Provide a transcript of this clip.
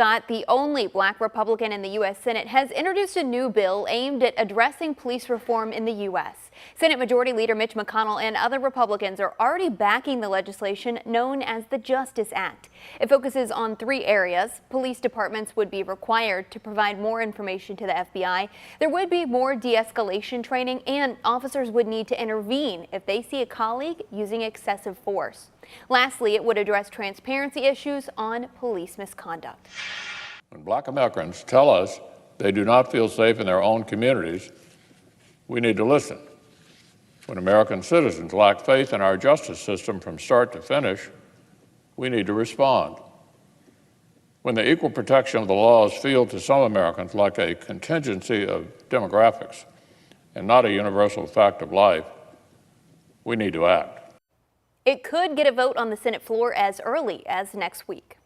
Scott, the only black Republican in the U.S. Senate, has introduced a new bill aimed at addressing police reform in the U.S. Senate Majority Leader Mitch McConnell and other Republicans are already backing the legislation known as the Justice Act. It focuses on 3 areas. Police departments would be required to provide more information to the FBI. There would be more de-escalation training, and officers would need to intervene if they see a colleague using excessive force. Lastly, it would address transparency issues on police misconduct. When black Americans tell us they do not feel safe in their own communities, we need to listen. When American citizens lack faith in our justice system from start to finish, we need to respond. When the equal protection of the laws feel to some Americans like a contingency of demographics and not a universal fact of life, we need to act. It could get a vote on the Senate floor as early as next week.